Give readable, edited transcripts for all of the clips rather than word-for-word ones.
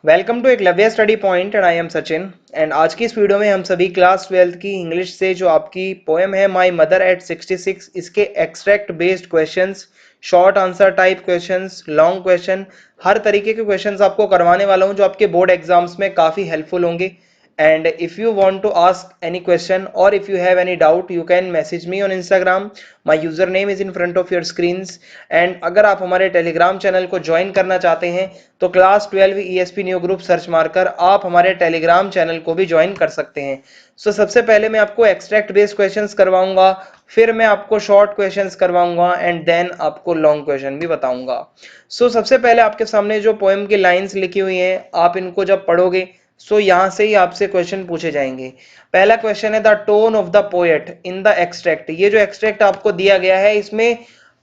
Welcome to Eklavya Study Point and I am Sachin. And आज की इस वीडियो में हम सभी क्लास 12th की इंग्लिश से जो आपकी पोएम है माय मदर एट 66, इसके extract based questions, short answer type questions, long question, हर तरीके के क्वेश्चंस आपको करवाने वाला हूं जो आपके बोर्ड एग्जाम्स में काफ़ी हेल्पफुल होंगे। And if you want to ask any question or if you have any doubt, you can message me on Instagram. My username is in front of your screens. And अगर आप हमारे Telegram channel को join करना चाहते हैं तो class 12 ESP new group search मारकर आप हमारे टेलीग्राम चैनल को भी ज्वाइन कर सकते हैं। सबसे पहले मैं आपको एक्सट्रैक्ट बेस्ड क्वेश्चंस करवाऊंगा, फिर मैं आपको शॉर्ट क्वेश्चंस करवाऊंगा एंड देन आपको लॉन्ग क्वेश्चन भी बताऊंगा। सबसे पहले आपके सामने जो पोएम की लाइंस लिखी हुई हैं, आप इनको जब पढ़ोगे यहां से ही आपसे क्वेश्चन पूछे जाएंगे। पहला क्वेश्चन है the tone of the poet in the extract. ये जो एक्सट्रैक्ट आपको दिया गया है इसमें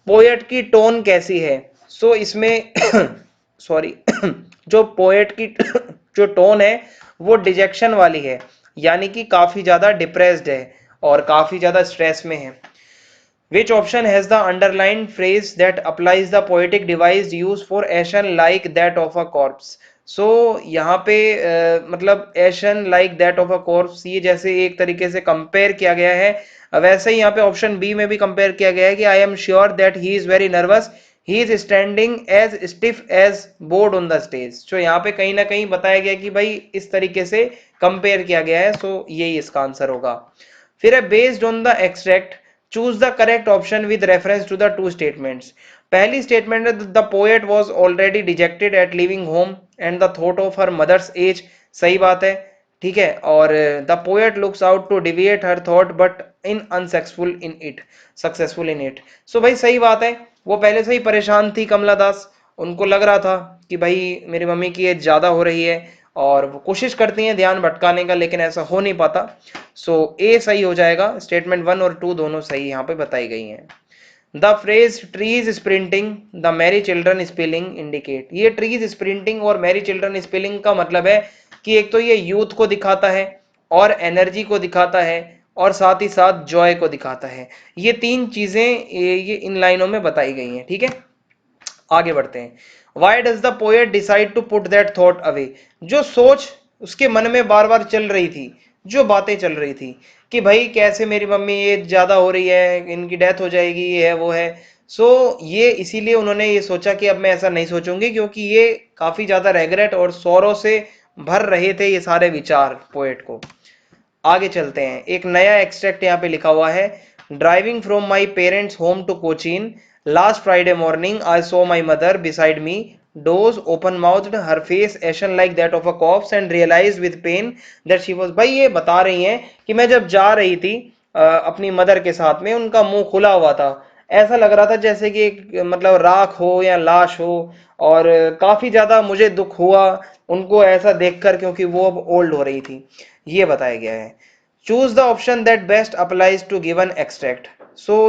पोएट की टोन कैसी है। इसमें सॉरी जो पोएट की जो टोन है वो डिजेक्शन वाली है, यानी कि काफी ज्यादा डिप्रेस्ड है और काफी ज्यादा स्ट्रेस में है। Which option has the underlined phrase that applies the poetic device used for action like that of a corpse? यहाँ पे मतलब एशन like that of a corps, ये जैसे एक तरीके से कंपेयर किया गया है, वैसे ही यहाँ पे ऑप्शन बी में भी कंपेयर किया गया है कि I am sure that he is very nervous, he is standing as stiff as board on the stage. यहाँ पे कहीं ना कहीं बताया गया कि भाई इस तरीके से कंपेयर किया गया है, यही इसका आंसर होगा। फिर है based on the extract choose the correct option with reference to the two statements. पहली स्टेटमेंट है the poet was already dejected at leaving home and the thought of her mother's age. सही बात है, ठीक है। और the poet looks out to deviate her thought but in unsuccessful in it, successful in it. भाई सही बात है, वो पहले से ही परेशान थी कमला दास, उनको लग रहा था कि भाई मेरी मम्मी की एज ज्यादा हो रही है और वो कोशिश करती हैं ध्यान भटकाने का, लेकिन ऐसा हो नहीं पाता। ए सही हो जाएगा, स्टेटमेंट 1 और 2 दोनों सही यहाँ पे बताई गई हैं। The phrase trees sprinting the merry children spelling indicate. ये ट्रीज स्प्रिंटिंग और मैरी चिल्ड्रन स्पेलिंग का मतलब है कि एक तो ये यूथ को दिखाता है और एनर्जी को दिखाता है और साथ ही साथ जॉय को दिखाता है। ये तीन चीजें ये इन लाइनों में बताई गई हैं, ठीक है। आगे बढ़ते हैं। Why does the poet decide to put that thought away. जो सोच उसके मन में बार बार चल रही थी, जो बातें चल रही थी कि भाई कैसे मेरी मम्मी ये ज्यादा हो रही है, इनकी डेथ हो जाएगी, ये है वो है। ये इसीलिए उन्होंने ये सोचा कि अब मैं ऐसा नहीं सोचूंगी, क्योंकि ये काफी ज्यादा रेग्रेट और सौरों से भर रहे थे ये सारे विचार पोएट को। आगे चलते हैं, एक नया एक्सट्रैक्ट यहाँ पे लिखा हुआ है। Driving from my parents home to Cochin last Friday morning I saw my mother beside me, doze open mouthed, her face ashen like that of a corpse and realised with pain that she was. भाई ये बता रही हैं कि मैं जब जा रही थी अपनी मदर के साथ में, उनका मुंह खुला हुआ था, ऐसा लग रहा था जैसे कि एक मतलब राख हो या लाश हो, और काफी ज्यादा मुझे दुख हुआ उनको ऐसा देखकर, क्योंकि वो अब ओल्ड हो रही थी, ये बताया गया है। Choose the option that best applies to given extract.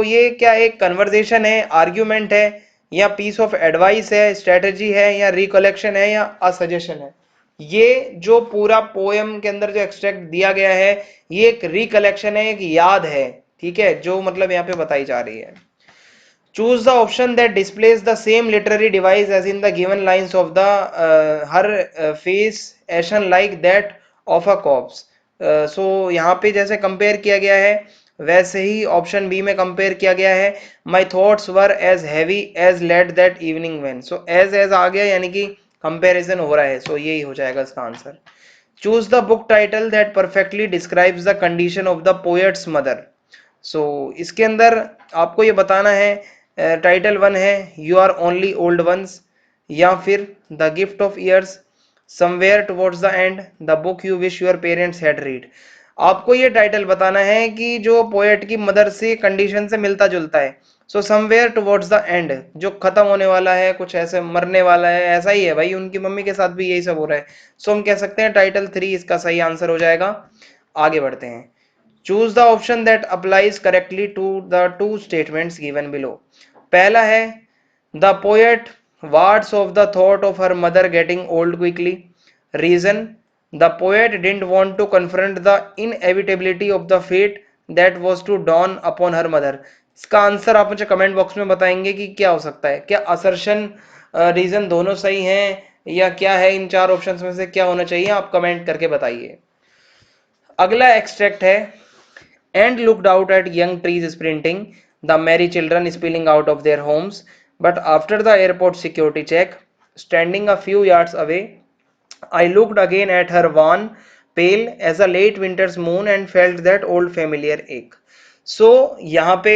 ये क्या एक कन्वर्सेशन है, आर्ग्यूमेंट है, या पीस ऑफ एडवाइस है, स्ट्रेटजी है, या रिकलेक्शन है, या अ सजेशन है। ये जो पूरा पोएम के अंदर जो एक्सट्रैक्ट दिया गया है ये एक रिकलेक्शन है, एक याद है, ठीक है, जो मतलब यहाँ पे बताई जा रही है। Choose the option that displays the same literary device as in the given lines of the her face ashen like that of a corpse. यहाँ पे जैसे कंपेयर किया गया है वैसे ही ऑप्शन बी में कंपेयर किया गया है। My thoughts were as heavy as lead that evening when. as आ गया, यानी कि कंपेरिजन हो रहा है, यही हो जाएगा इसका answer. Choose the book title that perfectly describes the condition of the poet's mother. इसके अंदर आपको ये बताना है, टाइटल 1 है you are only old once, या फिर the gift of years, somewhere towards the end, the book you wish your parents had read. आपको ये टाइटल बताना है कि जो पोएट की मदर से कंडीशन से मिलता जुलता है। समवेयर टुवर्ड्स द एंड जो खत्म होने वाला है, कुछ ऐसे मरने वाला है, ऐसा ही है भाई, उनकी मम्मी के साथ भी यही सब हो रहा है। हम कह सकते हैं टाइटल 3 इसका सही आंसर हो जाएगा। आगे बढ़ते हैं। Choose the option that applies correctly to the two statements given below. पहला है the poet wards off the thought of her mother getting old quickly. Reason the poet didn't want to confront the inevitability of the fate that was to dawn upon her mother. इसका answer आप मुझे comment box में बताएंगे कि क्या हो सकता है। क्या असर्शन रीजन दोनों सही हैं, या क्या है, इन चार ऑप्शंस में से क्या होना चाहिए, आप कमेंट करके बताइए। अगला एक्सट्रैक्ट है, and looked out at young trees sprinting, the merry children spilling out of their homes. But after the airport security check, standing a few yards away, I looked again at her wan, pale as a late winter's moon and felt that old familiar ache. So यहाँ पे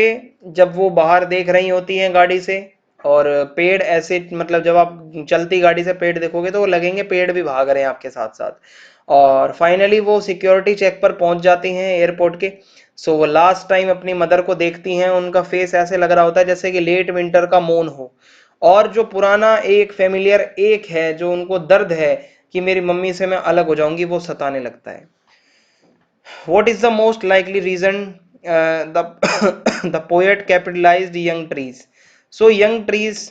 जब वो बाहर देख रही होती हैं गाड़ी से, और पेड़ ऐसे, मतलब जब आप चलती गाड़ी से पेड़ देखोगे तो वो लगेंगे पेड़ भी भाग रहे हैं आपके साथ साथ। और फाइनली वो सिक्योरिटी चेक पर पहुंच जाती हैं एयरपोर्ट के। सो वो लास्ट टाइम अपनी मदर को देखती हैं, उनका फेस ऐसे लग रहा होता है जैसे कि लेट विंटर का मून हो, और जो पुराना एक फेमिलियर एक है, जो उनको दर्द है कि मेरी मम्मी से मैं अलग हो जाऊंगी, वो सताने लगता है। What is the most likely reason the the poet capitalized young trees? So young trees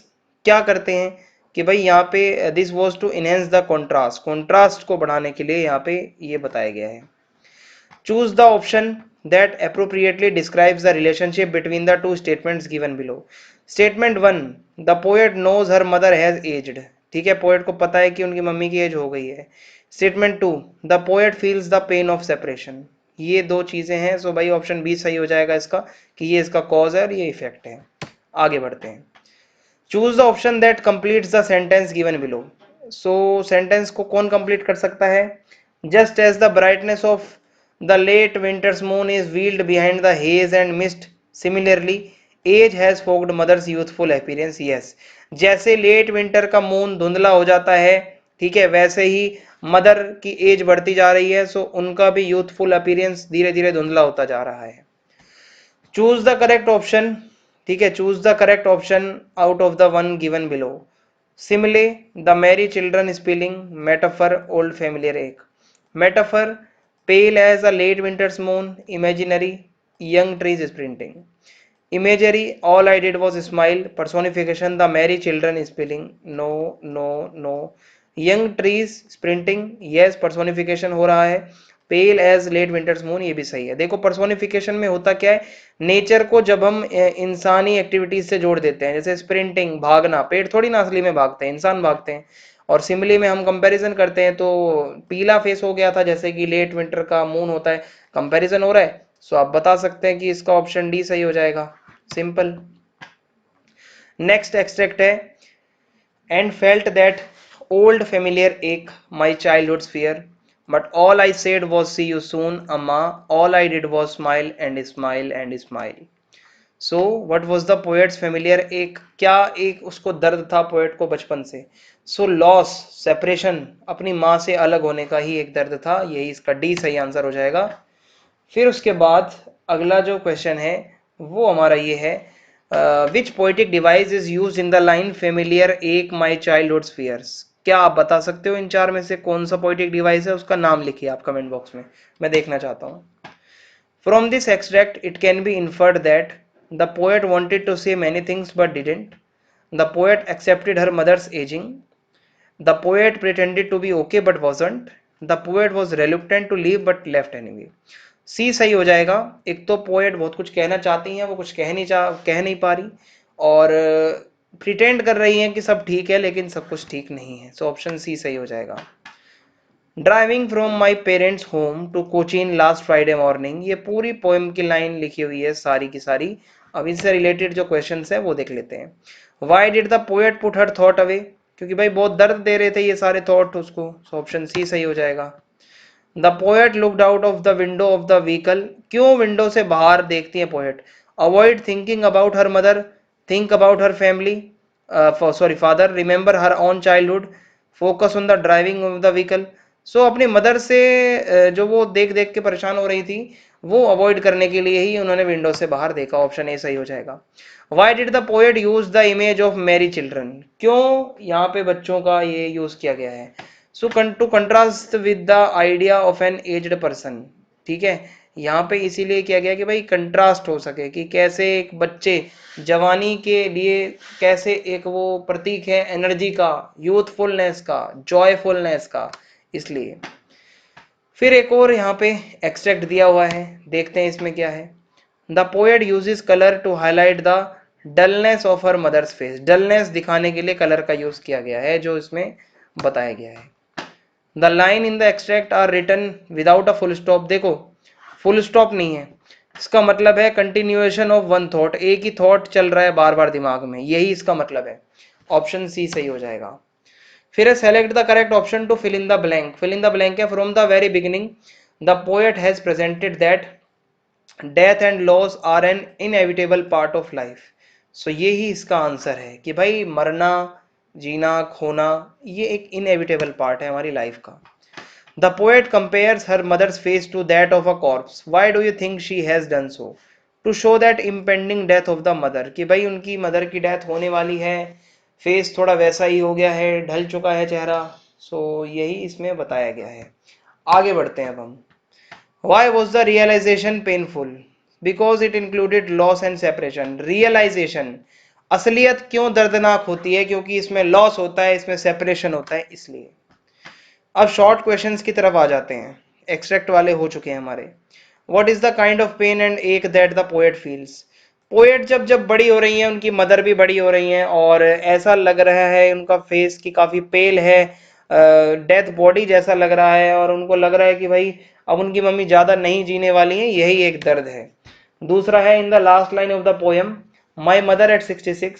क्या करते हैं कि भाई यहाँ पे this was to enhance the contrast, contrast को बढ़ाने के लिए यहाँ पे ये बताया गया है। Choose the option that appropriately describes the relationship between the two statements given below. Statement 1, the poet knows her mother has aged. ठीक है, पोएट को पता है कि उनकी मम्मी की एज हो गई है। Statement 2, the poet feels the pain of separation. ये दो चीजें हैं, सो भाई ऑप्शन बी सही हो जाएगा इसका, कि ये इसका कॉज है और ये इफेक्ट है। आगे बढ़ते हैं। Choose the option that completes the sentence given below. So sentence को कौन कंप्लीट कर सकता है? Just as the brightness of the late winters moon is veiled behind the haze and mist, similarly age has fogged mothers youthful appearance. Yes, जैसे late winter का moon धुंधला हो जाता है, ठीक है, वैसे ही मदर की एज बढ़ती जा रही है, सो उनका भी यूथफुल अपीयरेंस धीरे धीरे धुंधला होता जा रहा है। चूज द करेक्ट ऑप्शन, ठीक है, choose the correct option out of the one given below. Simile, the merry children spilling, metaphor, old familiar ache. Metaphor, pale as a late winter's moon, imaginary, young trees sprinting. Imagery, all I did was smile, personification, the merry children spilling, no, no, no. Young trees sprinting, yes, personification हो रहा है। पेल as late winters moon, ये भी सही है। देखो personification में होता क्या है, नेचर को जब हम इंसानी एक्टिविटीज से जोड़ देते हैं, जैसे स्प्रिंटिंग, भागना, पेड़ थोड़ी ना असली में भागते हैं, इंसान भागते हैं। और सिमिली में हम कंपैरिजन करते हैं, तो पीला फेस हो गया था जैसे कि लेट विंटर का मून होता है, कंपैरिजन हो रहा है। सो आप बता सकते हैं कि इसका ऑप्शन डी सही हो जाएगा, सिंपल। नेक्स्ट एक्सट्रैक्ट है, and felt that old familiar ache, my childhood fear, but all I said was see you soon Amma, all I did was smile and smile and smile. So what was the poets familiar ache, क्या एक उसको दर्द था poet को बचपन से? So loss, separation, अपनी माँ से अलग होने का ही एक दर्द था, यही इसका डी सही आंसर हो जाएगा। फिर उसके बाद अगला जो क्वेश्चन है वो हमारा ये है, which poetic device is use in the line familiar ache my childhood fears. क्या आप बता सकते हो इन चार में से कौन सा पोएटिक डिवाइस है? उसका नाम लिखिए आप कमेंट बॉक्स में, मैं देखना चाहता हूँ। From this extract, it can be inferred that the poet wanted to say many things but didn't. The poet accepted her mother's aging. The poet pretended to be okay but wasn't. The poet was reluctant to leave but left anyway. सी सही हो जाएगा। एक तो poet बहुत कुछ कहना चाहती हैं, वो कुछ कह नहीं पा रही, और प्रिटेंड कर रही हैं कि सब ठीक है, लेकिन सब कुछ ठीक नहीं है। सो ऑप्शन सी सही हो जाएगा। Driving from my parents home to Cochin last Friday morning, ये पूरी पोएम की लाइन लिखी हुई है सारी की सारी। अब इससे रिलेटेड जो क्वेश्चंस है वो देख लेते हैं। Why did the poet put her thought away, क्योंकि भाई बहुत दर्द दे रहे थे ये सारे थॉट उसको, सो ऑप्शन सी सही हो जाएगा। The poet looked out of the window of the vehicle, क्यों विंडो से बाहर देखती है poet? Avoid thinking about her mother, think about her family, sorry father, remember her own childhood, focus on the driving of the vehicle. So अपनी mother से जो वो देख देख के परेशान हो रही थी, वो अवॉइड करने के लिए ही उन्होंने विंडो से बाहर देखा, ऑप्शन ए सही हो जाएगा। Why did the poet use the image of Mary children, क्यों यहाँ पे बच्चों का ये यूज किया गया है? So to contrast with the idea of an aged person, ठीक है, यहाँ पे इसीलिए किया गया कि भाई कंट्रास्ट हो सके कि कैसे एक बच्चे जवानी के लिए कैसे एक वो प्रतीक है एनर्जी का, यूथफुलनेस का, जॉयफुलनेस का, इसलिए। फिर एक और यहाँ पे एक्सट्रैक्ट दिया हुआ है, देखते हैं इसमें क्या है। The poet uses colour to highlight the dullness of her mother's face, dullness दिखाने के लिए कलर का यूज किया गया है जो इसमें बताया गया है। The line in the extract are written without a full stop. देखो फुल स्टॉप नहीं है, इसका मतलब है कंटिन्यूएशन ऑफ वन थॉट, एक ही थॉट चल रहा है बार बार दिमाग में, यही इसका मतलब है। ऑप्शन सी सही हो जाएगा। फिर है select the correct option to fill in the blank. Fill in the blank है from the very beginning the poet has presented that death and loss are an inevitable part of life. So ये ही इसका answer है कि भाई मरना, जीना, खोना ये एक इनएविटेबल पार्ट है हमारी लाइफ का। The poet compares her mother's face to that of a corpse. Why do you think she has done so? To show that impending death of the mother, कि भाई उनकी मदर की death होने वाली है, फेस थोड़ा वैसा ही हो गया है, ढल चुका है चेहरा। सो यही इसमें बताया गया है। आगे बढ़ते हैं अब हम। Why was the realization painful? Because it included loss and separation. Realization असलियत क्यों दर्दनाक होती है? क्योंकि इसमें लॉस होता है, इसमें सेपरेशन होता है, इसलिए। अब शॉर्ट क्वेश्चंस की तरफ आ जाते हैं, एक्सट्रैक्ट वाले हो चुके हैं हमारे। What is the kind of pain and ache that the poet feels? Poet जब जब बड़ी हो रही हैं, उनकी मदर भी बड़ी हो रही हैं और ऐसा लग रहा है उनका फेस की काफी पेल है, डेथ बॉडी जैसा लग रहा है, और उनको लग रहा है कि भाई अब उनकी मम्मी ज्यादा नहीं जीने वाली हैं, यही एक दर्द है। दूसरा है in the last line of the poem my mother at 66,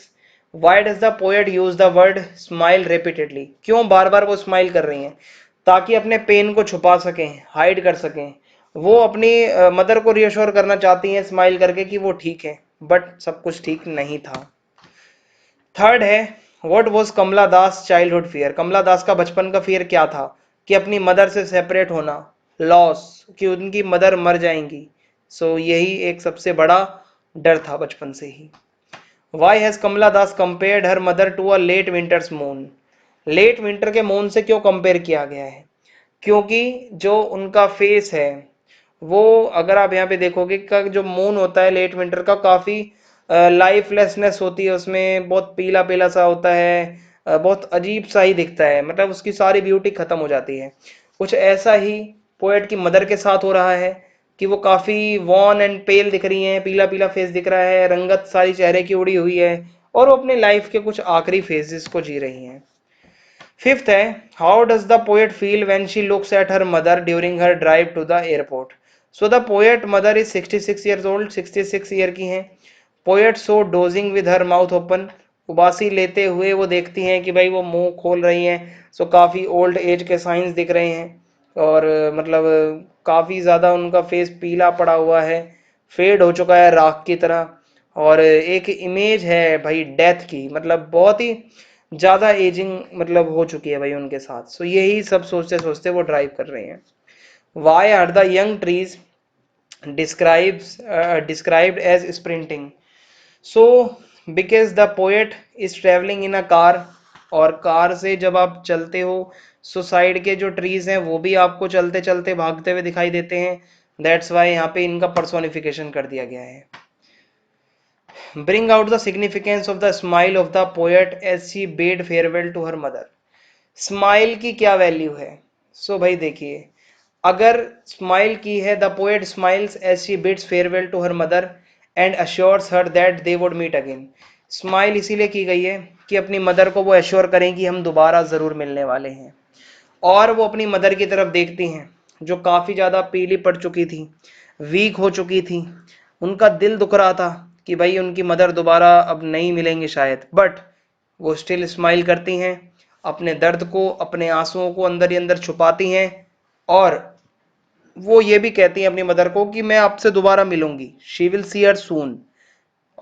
Y does the poet use the word smile repeatedly? क्यों बार बार वो स्माइल कर रही हैं? ताकि अपने पेन को छुपा सकें, हाइड कर सकें। वो अपनी मदर को रियश्योर करना चाहती हैं स्माइल करके कि वो ठीक है, बट सब कुछ ठीक नहीं था। थर्ड है what was Kamala Das childhood fear? Kamala Das का बचपन का फियर क्या था? कि अपनी मदर से सेपरेट होना, लॉस, कि उनकी मदर मर जाएंगी। सो यही एक सबसे बड़ा डर था बचपन से ही। Why has Kamala Das compared her mother to a late winters moon? Late winter के मून से क्यों कंपेयर किया गया है? क्योंकि जो उनका फेस है वो, अगर आप यहाँ पे देखोगे का जो मून होता है लेट विंटर का, काफी लाइफलेसनेस होती है उसमें, बहुत पीला पीला सा होता है, बहुत अजीब सा ही दिखता है, मतलब उसकी सारी ब्यूटी खत्म हो जाती है। कुछ ऐसा ही पोएट की मदर के साथ हो रहा है कि वो काफी वॉन एंड पेल दिख रही हैं, पीला पीला फेस दिख रहा है, रंगत सारी चेहरे की उड़ी हुई है, और वो अपने लाइफ के कुछ आखिरी फेजेस को जी रही हैं। फिफ्थ है how does the poet feel when she looks at her mother during her drive to the airport? So the poet mother is 66 years old, 66 year की हैं। Poet so dozing with her mouth open, उबासी लेते हुए वो देखती हैं कि भाई वो मुंह खोल रही हैं। सो काफी ओल्ड एज के साइंस दिख रहे हैं, और मतलब काफी ज्यादा उनका फेस पीला पड़ा हुआ है, फेड हो चुका है राख की तरह, और एक इमेज है भाई डेथ की, मतलब बहुत ही ज्यादा एजिंग मतलब हो चुकी है भाई उनके साथ। सो यही सब सोचते सोचते वो ड्राइव कर रहे हैं। Why are the young trees described as sprinting? So because the poet is traveling in a car, और कार से जब आप चलते हो सो साइड के जो ट्रीज हैं वो भी आपको चलते चलते भागते हुए दिखाई देते हैं। दैट्स वाई यहाँ पे इनका पर्सोनिफिकेशन कर दिया गया है। Bring out the significance of the smile of the poet as she bade farewell to her mother. Smile की क्या वैल्यू है? सो भाई देखिए, अगर स्माइल की है the poet smiles as she bids farewell to her mother and assures her that they would meet again. Smile इसीलिए की गई है कि अपनी मदर को वो एश्योर करें कि हम दोबारा जरूर मिलने वाले हैं। और वो अपनी मदर की तरफ देखती हैं जो काफी ज्यादा पीली पड़ चुकी थी, वीक हो चुकी थी, उनका दिल दुख रहा था कि भाई उनकी मदर दोबारा अब नहीं मिलेंगे शायद, बट वो स्टिल स्माइल करती हैं, अपने दर्द को, अपने आंसुओं को अंदर ही अंदर छुपाती हैं, और वो ये भी कहती हैं अपनी मदर को कि मैं आपसे दोबारा मिलूंगी, शी विल सी हर सून।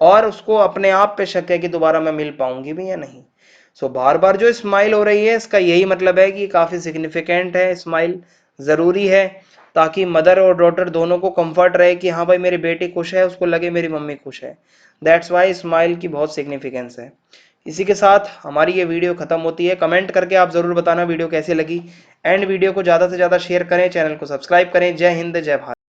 और उसको अपने आप पे शक है कि दोबारा मैं मिल पाऊंगी भी या नहीं। सो बार बार जो स्माइल हो रही है इसका यही मतलब है कि काफी सिग्निफिकेंट है, स्माइल जरूरी है, ताकि मदर और डॉटर दोनों को कंफर्ट रहे कि हाँ भाई मेरी बेटी खुश है, उसको लगे मेरी मम्मी खुश है। दैट्स वाई स्माइल की बहुत सिग्निफिकेंस है। इसी के साथ हमारी ये वीडियो खत्म होती है। कमेंट करके आप जरूर बताना वीडियो कैसी लगी, एंड वीडियो को ज्यादा से ज्यादा शेयर करें, चैनल को सब्सक्राइब करें। जय हिंद, जय भारत।